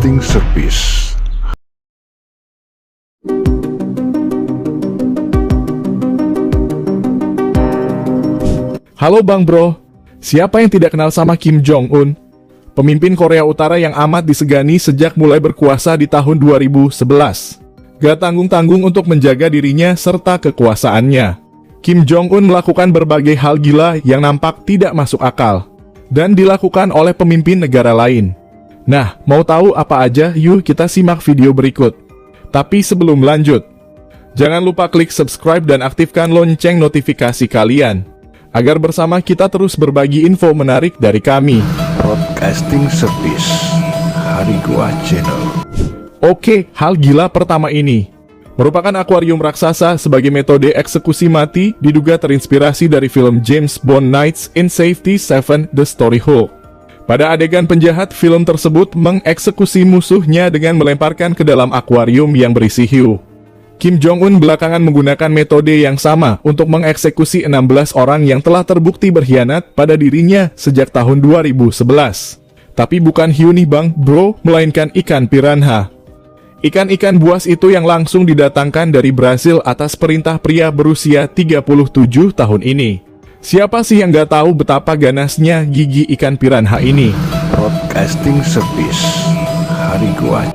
Broadcasting Service. Halo Bang Bro, siapa yang tidak kenal sama Kim Jong-un? Pemimpin Korea Utara yang amat disegani sejak mulai berkuasa di tahun 2011. Gak tanggung-tanggung untuk menjaga dirinya serta kekuasaannya. Kim Jong-un melakukan berbagai hal gila yang nampak tidak masuk akal dan dilakukan oleh pemimpin negara lain. Nah, mau tahu apa aja? Yuk kita simak video berikut. Tapi sebelum lanjut, jangan lupa klik subscribe dan aktifkan lonceng notifikasi kalian, agar bersama kita terus berbagi info menarik dari kami. Broadcasting Service Harigua Channel. Oke, hal gila pertama ini merupakan akuarium raksasa sebagai metode eksekusi mati, diduga terinspirasi dari film James Bond Nights in Safety 7 The Story Hulk. Pada adegan penjahat, film tersebut mengeksekusi musuhnya dengan melemparkan ke dalam akuarium yang berisi hiu. Kim Jong-un belakangan menggunakan metode yang sama untuk mengeksekusi 16 orang yang telah terbukti berkhianat pada dirinya sejak tahun 2011. Tapi bukan hiu nih Bang Bro, melainkan ikan piranha. Ikan-ikan buas itu yang langsung didatangkan dari Brasil atas perintah pria berusia 37 tahun ini. Siapa sih yang gak tahu betapa ganasnya gigi ikan piranha ini? Broadcasting Service Harigua.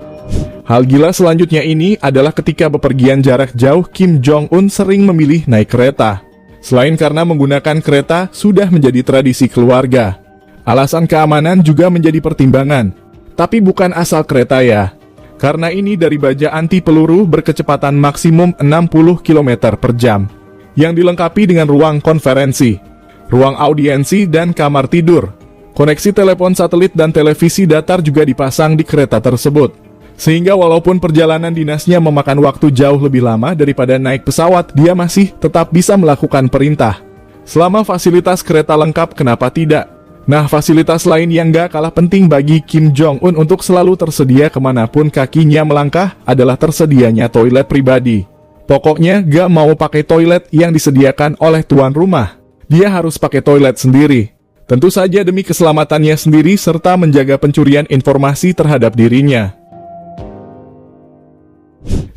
Hal gila selanjutnya ini adalah ketika bepergian jarak jauh, Kim Jong-un sering memilih naik kereta. Selain karena menggunakan kereta sudah menjadi tradisi keluarga, alasan keamanan juga menjadi pertimbangan. Tapi bukan asal kereta ya. Karena ini dari baja anti peluru berkecepatan maksimum 60 km per jam, yang dilengkapi dengan ruang konferensi, ruang audiensi dan kamar tidur. Koneksi telepon satelit dan televisi datar juga dipasang di kereta tersebut. Sehingga walaupun perjalanan dinasnya memakan waktu jauh lebih lama daripada naik pesawat, dia masih tetap bisa melakukan perintah. Selama fasilitas kereta lengkap, kenapa tidak? Nah, fasilitas lain yang gak kalah penting bagi Kim Jong-un untuk selalu tersedia kemanapun kakinya melangkah adalah tersedianya toilet pribadi. Pokoknya gak mau pakai toilet yang disediakan oleh tuan rumah. Dia harus pakai toilet sendiri. Tentu saja demi keselamatannya sendiri serta menjaga pencurian informasi terhadap dirinya.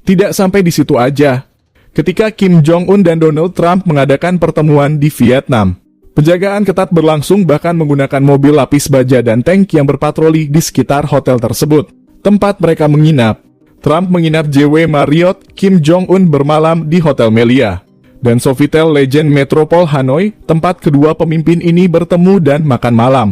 Tidak sampai di situ aja. Ketika Kim Jong-un dan Donald Trump mengadakan pertemuan di Vietnam, penjagaan ketat berlangsung, bahkan menggunakan mobil lapis baja dan tank yang berpatroli di sekitar hotel tersebut, tempat mereka menginap. Trump menginap JW Marriott, Kim Jong-un bermalam di Hotel Melia, dan Sofitel Legend Metropole Hanoi, tempat kedua pemimpin ini bertemu dan makan malam.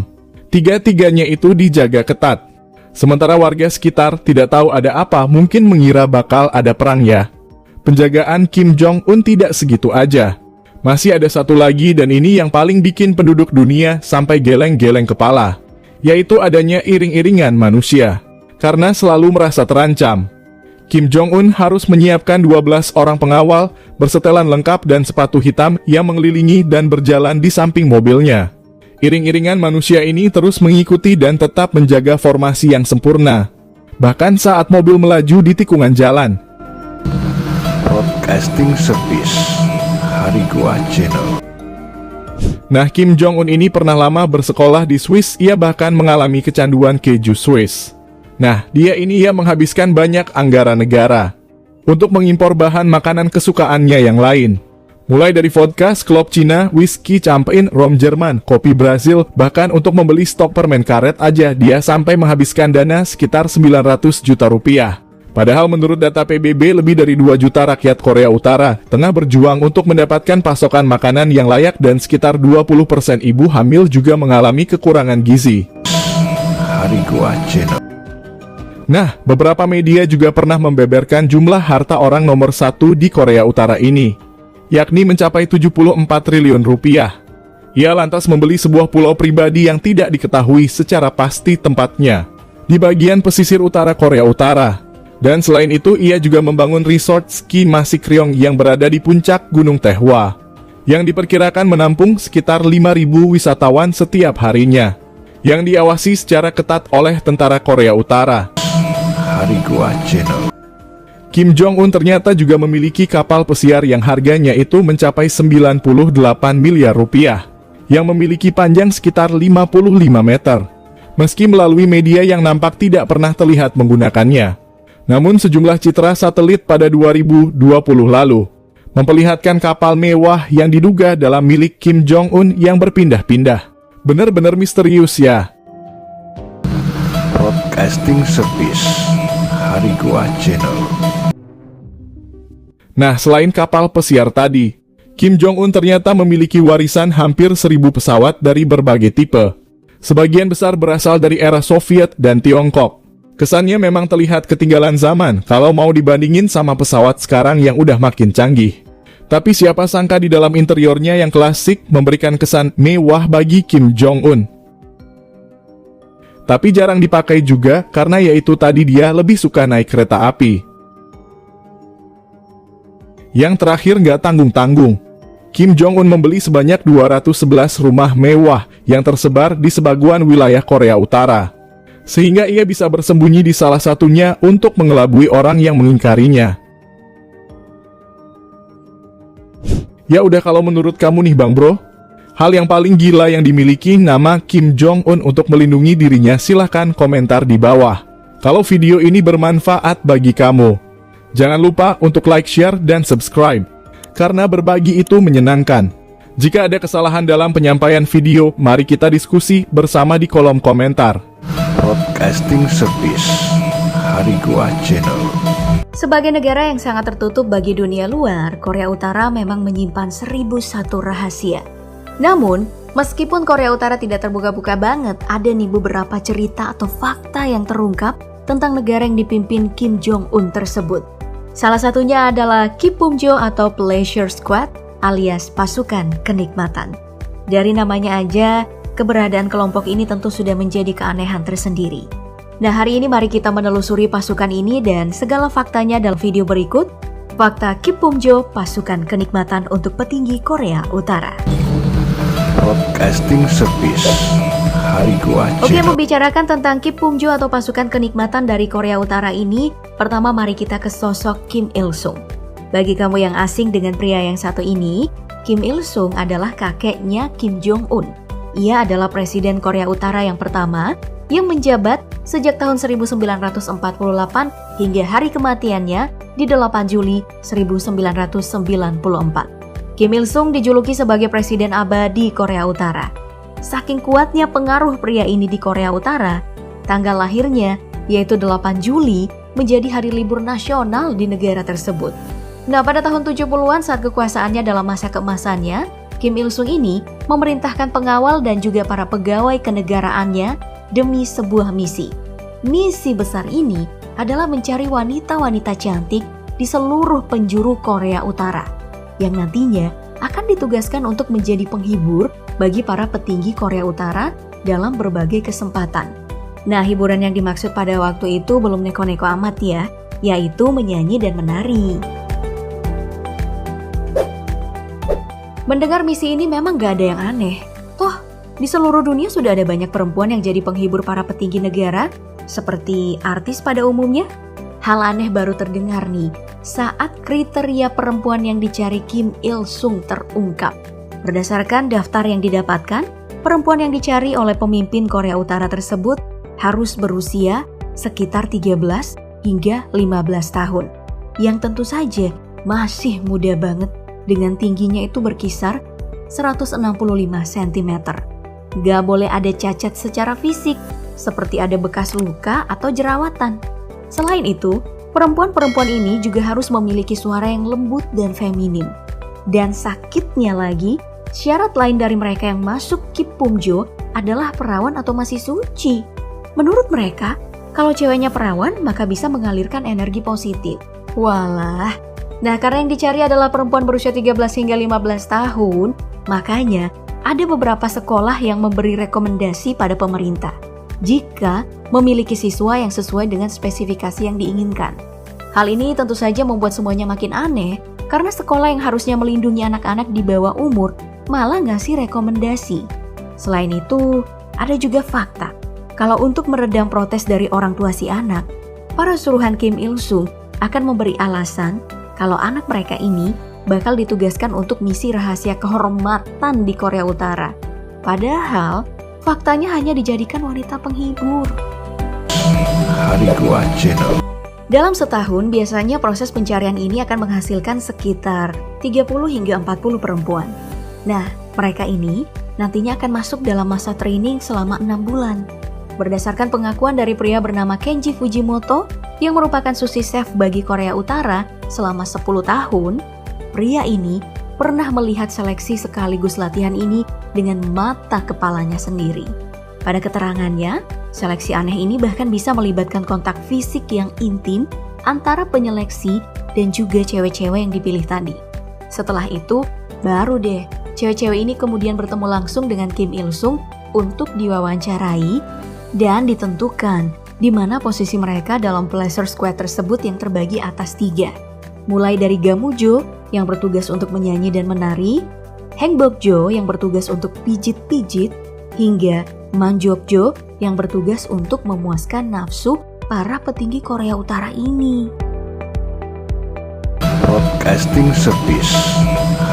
Tiga-tiganya itu dijaga ketat. Sementara warga sekitar tidak tahu ada apa, mungkin mengira bakal ada perang ya. Penjagaan Kim Jong-un tidak segitu aja. Masih ada satu lagi, dan ini yang paling bikin penduduk dunia sampai geleng-geleng kepala, yaitu adanya iring-iringan manusia. Karena selalu merasa terancam, Kim Jong-un harus menyiapkan 12 orang pengawal bersetelan lengkap dan sepatu hitam yang mengelilingi dan berjalan di samping mobilnya. Iring-iringan manusia ini terus mengikuti dan tetap menjaga formasi yang sempurna, bahkan saat mobil melaju di tikungan jalan. Broadcasting Service Harigua Channel. Nah, Kim Jong-un ini pernah lama bersekolah di Swiss, ia bahkan mengalami kecanduan keju Swiss. Nah, dia ini ya menghabiskan banyak anggaran negara untuk mengimpor bahan makanan kesukaannya yang lain. Mulai dari vodka, klop Cina, whisky, champagne, rom Jerman, kopi Brazil, bahkan untuk membeli stok permen karet aja dia sampai menghabiskan dana sekitar 900 juta rupiah. Padahal menurut data PBB lebih dari 2 juta rakyat Korea Utara tengah berjuang untuk mendapatkan pasokan makanan yang layak, dan sekitar 20% ibu hamil juga mengalami kekurangan gizi. Harigua Channel. Nah, beberapa media juga pernah membeberkan jumlah harta orang nomor 1 di Korea Utara ini, yakni mencapai 74 triliun rupiah. Ia lantas membeli sebuah pulau pribadi yang tidak diketahui secara pasti tempatnya di bagian pesisir utara Korea Utara. Dan selain itu, ia juga membangun resort ski Masikryong yang berada di puncak Gunung Taehwa, yang diperkirakan menampung sekitar 5.000 wisatawan setiap harinya, yang diawasi secara ketat oleh tentara Korea Utara. Harigua Channel. Kim Jong-un ternyata juga memiliki kapal pesiar yang harganya itu mencapai 98 miliar rupiah, yang memiliki panjang sekitar 55 meter. meski melalui media yang nampak tidak pernah terlihat menggunakannya. Namun sejumlah citra satelit pada 2020 lalu memperlihatkan kapal mewah yang diduga dalam milik Kim Jong-un yang berpindah-pindah. Benar-benar misterius ya. Broadcasting Service Hari Gua Channel. Nah, selain kapal pesiar tadi, Kim Jong-un ternyata memiliki warisan hampir 1.000 pesawat dari berbagai tipe. Sebagian besar berasal dari era Soviet dan Tiongkok. Kesannya memang terlihat ketinggalan zaman kalau mau dibandingin sama pesawat sekarang yang udah makin canggih. Tapi siapa sangka di dalam interiornya yang klasik memberikan kesan mewah bagi Kim Jong-un. Tapi jarang dipakai juga karena yaitu tadi dia lebih suka naik kereta api. Yang terakhir nggak tanggung-tanggung. Kim Jong-un membeli sebanyak 211 rumah mewah yang tersebar di sebagian wilayah Korea Utara. Sehingga ia bisa bersembunyi di salah satunya untuk mengelabui orang yang mengingkarinya. Ya udah, kalau menurut kamu nih Bang Bro, hal yang paling gila yang dimiliki nama Kim Jong-un untuk melindungi dirinya, silahkan komentar di bawah. Kalau video ini bermanfaat bagi kamu, jangan lupa untuk like, share, dan subscribe. Karena berbagi itu menyenangkan. Jika ada kesalahan dalam penyampaian video, mari kita diskusi bersama di kolom komentar. Broadcasting Service Hari Gua Channel. Sebagai negara yang sangat tertutup bagi dunia luar, Korea Utara memang menyimpan 1001 rahasia. Namun, meskipun Korea Utara tidak terbuka-buka banget, ada nih beberapa cerita atau fakta yang terungkap tentang negara yang dipimpin Kim Jong-un tersebut. Salah satunya adalah Kipumjo atau Pleasure Squad alias pasukan kenikmatan. Dari namanya aja, keberadaan kelompok ini tentu sudah menjadi keanehan tersendiri. Nah, hari ini mari kita menelusuri pasukan ini dan segala faktanya dalam video berikut. Fakta Kipumjo, pasukan kenikmatan untuk petinggi Korea Utara. Broadcasting Service Hari Gua Oke, Channel. membicarakan tentang Kipumjo atau pasukan kenikmatan dari Korea Utara ini, pertama mari kita ke sosok Kim Il-sung. Bagi kamu yang asing dengan pria yang satu ini, Kim Il-sung adalah kakeknya Kim Jong-un. Ia adalah presiden Korea Utara yang pertama yang menjabat sejak tahun 1948 hingga hari kematiannya di 8 Juli 1994. Kim Il-sung dijuluki sebagai presiden abadi Korea Utara. Saking kuatnya pengaruh pria ini di Korea Utara, tanggal lahirnya yaitu 8 Juli menjadi hari libur nasional di negara tersebut. Nah, pada tahun 70-an saat kekuasaannya dalam masa keemasannya, Kim Il-sung ini memerintahkan pengawal dan juga para pegawai kenegaraannya demi sebuah misi. Misi besar ini adalah mencari wanita-wanita cantik di seluruh penjuru Korea Utara yang nantinya akan ditugaskan untuk menjadi penghibur bagi para petinggi Korea Utara dalam berbagai kesempatan. Nah, hiburan yang dimaksud pada waktu itu belum neko-neko amat ya, yaitu menyanyi dan menari. Mendengar misi ini memang gak ada yang aneh. Toh, di seluruh dunia sudah ada banyak perempuan yang jadi penghibur para petinggi negara, seperti artis pada umumnya. Hal aneh baru terdengar nih, saat kriteria perempuan yang dicari Kim Il-sung terungkap. Berdasarkan daftar yang didapatkan, perempuan yang dicari oleh pemimpin Korea Utara tersebut harus berusia sekitar 13 hingga 15 tahun. Yang tentu saja masih muda banget, dengan tingginya itu berkisar 165 cm. Gak boleh ada cacat secara fisik, seperti ada bekas luka atau jerawatan. Selain itu, perempuan-perempuan ini juga harus memiliki suara yang lembut dan feminim. Dan sakitnya lagi, syarat lain dari mereka yang masuk Kipumjo adalah perawan atau masih suci. Menurut mereka, kalau ceweknya perawan maka bisa mengalirkan energi positif. Walah. Nah, karena yang dicari adalah perempuan berusia 13 hingga 15 tahun, makanya ada beberapa sekolah yang memberi rekomendasi pada pemerintah jika memiliki siswa yang sesuai dengan spesifikasi yang diinginkan. Hal ini tentu saja membuat semuanya makin aneh, karena sekolah yang harusnya melindungi anak-anak di bawah umur malah ngasih rekomendasi. Selain itu, ada juga fakta kalau untuk meredam protes dari orang tua si anak, para suruhan Kim Il-sung akan memberi alasan kalau anak mereka ini bakal ditugaskan untuk misi rahasia kehormatan di Korea Utara. Padahal, faktanya hanya dijadikan wanita penghibur. Hari Gua Channel. Dalam setahun, biasanya proses pencarian ini akan menghasilkan sekitar 30 hingga 40 perempuan. Nah, mereka ini nantinya akan masuk dalam masa training selama 6 bulan. Berdasarkan pengakuan dari pria bernama Kenji Fujimoto, yang merupakan sushi chef bagi Korea Utara selama 10 tahun, pria ini pernah melihat seleksi sekaligus latihan ini dengan mata kepalanya sendiri. Pada keterangannya, seleksi aneh ini bahkan bisa melibatkan kontak fisik yang intim antara penyeleksi dan juga cewek-cewek yang dipilih tadi. Setelah itu, baru deh cewek-cewek ini kemudian bertemu langsung dengan Kim Il-sung untuk diwawancarai dan ditentukan di mana posisi mereka dalam pleasure squad tersebut yang terbagi atas 3. Mulai dari Gamujo yang bertugas untuk menyanyi dan menari, Hangbokjo yang bertugas untuk pijit-pijit, hingga Manjokjo yang bertugas untuk memuaskan nafsu para petinggi Korea Utara ini. Broadcasting Service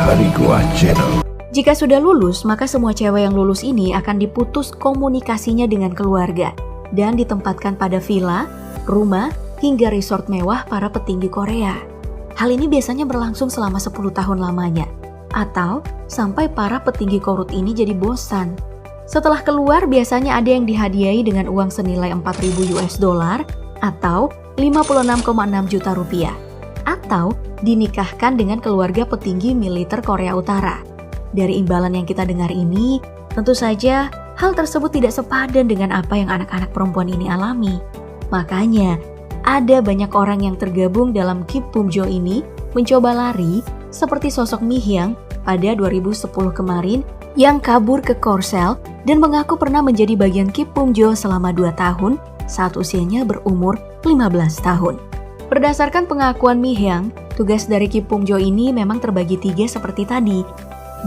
Hari Gua Channel. Jika sudah lulus, maka semua cewek yang lulus ini akan diputus komunikasinya dengan keluarga dan ditempatkan pada villa, rumah, hingga resort mewah para petinggi Korea. Hal ini biasanya berlangsung selama 10 tahun lamanya, atau sampai para petinggi korut ini jadi bosan. Setelah keluar, biasanya ada yang dihadiahi dengan uang senilai 4.000 US dollar atau 56,6 juta rupiah, atau dinikahkan dengan keluarga petinggi militer Korea Utara. Dari imbalan yang kita dengar ini, tentu saja hal tersebut tidak sepadan dengan apa yang anak-anak perempuan ini alami. Makanya, ada banyak orang yang tergabung dalam Kim Bum-jo ini mencoba lari seperti sosok Mi Hyang pada 2010 kemarin yang kabur ke Korsel dan mengaku pernah menjadi bagian Kim Bum-jo selama 2 tahun saat usianya berumur 15 tahun. Berdasarkan pengakuan Mi Hyang, tugas dari Kim Bum-jo ini memang terbagi 3 seperti tadi,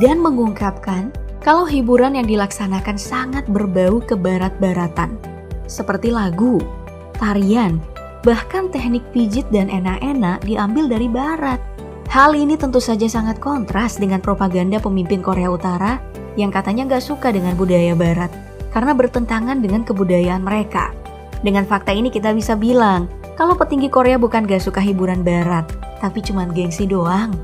dan mengungkapkan kalau hiburan yang dilaksanakan sangat berbau kebarat-baratan, seperti lagu, tarian, bahkan teknik pijit dan enak-enak diambil dari barat. Hal ini tentu saja sangat kontras dengan propaganda pemimpin Korea Utara yang katanya gak suka dengan budaya barat karena bertentangan dengan kebudayaan mereka. Dengan fakta ini kita bisa bilang kalau petinggi Korea bukan gak suka hiburan barat, tapi cuman gengsi doang.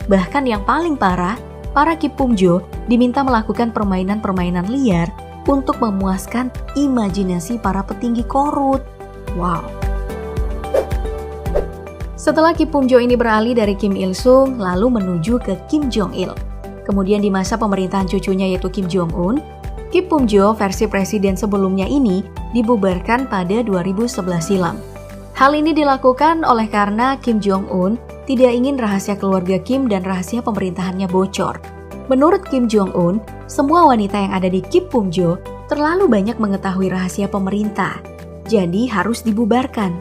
Bahkan yang paling parah, para Kim Bum-jo diminta melakukan permainan-permainan liar untuk memuaskan imajinasi para petinggi korut. Wow. Setelah Kim Bum-jo ini beralih dari Kim Il-sung lalu menuju ke Kim Jong-il. Kemudian di masa pemerintahan cucunya yaitu Kim Jong-un, Kim Bum-jo versi presiden sebelumnya ini dibubarkan pada 2011 silam. Hal ini dilakukan oleh karena Kim Jong-un tidak ingin rahasia keluarga Kim dan rahasia pemerintahannya bocor. Menurut Kim Jong-un, semua wanita yang ada di Kim Bum-jo terlalu banyak mengetahui rahasia pemerintah, jadi harus dibubarkan.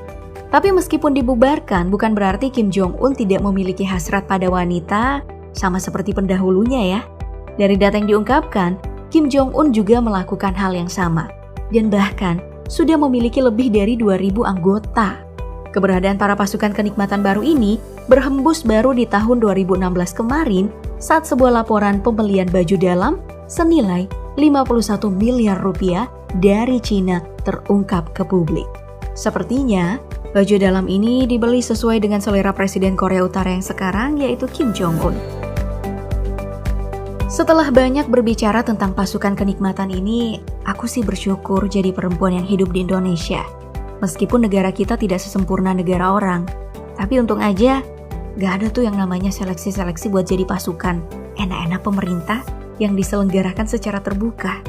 Tapi meskipun dibubarkan, bukan berarti Kim Jong-un tidak memiliki hasrat pada wanita sama seperti pendahulunya ya. Dari data yang diungkapkan, Kim Jong-un juga melakukan hal yang sama, dan bahkan sudah memiliki lebih dari 2.000 anggota. Keberadaan para pasukan kenikmatan baru ini berhembus baru di tahun 2016 kemarin saat sebuah laporan pembelian baju dalam senilai 51 miliar rupiah dari Cina terungkap ke publik. Sepertinya, baju dalam ini dibeli sesuai dengan selera Presiden Korea Utara yang sekarang yaitu Kim Jong-un. Setelah banyak berbicara tentang pasukan kenikmatan ini, aku sih bersyukur jadi perempuan yang hidup di Indonesia. Meskipun negara kita tidak sesempurna negara orang, tapi untung aja gak ada tuh yang namanya seleksi-seleksi buat jadi pasukan. Enak-enak pemerintah yang diselenggarakan secara terbuka.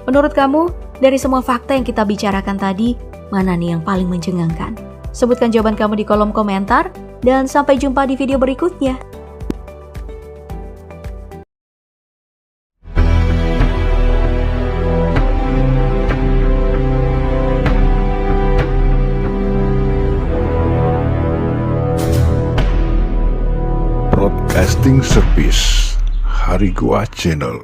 Menurut kamu, dari semua fakta yang kita bicarakan tadi, mana nih yang paling mencengangkan? Sebutkan jawaban kamu di kolom komentar, dan sampai jumpa di video berikutnya. Broadcasting Service Hari Gua Channel.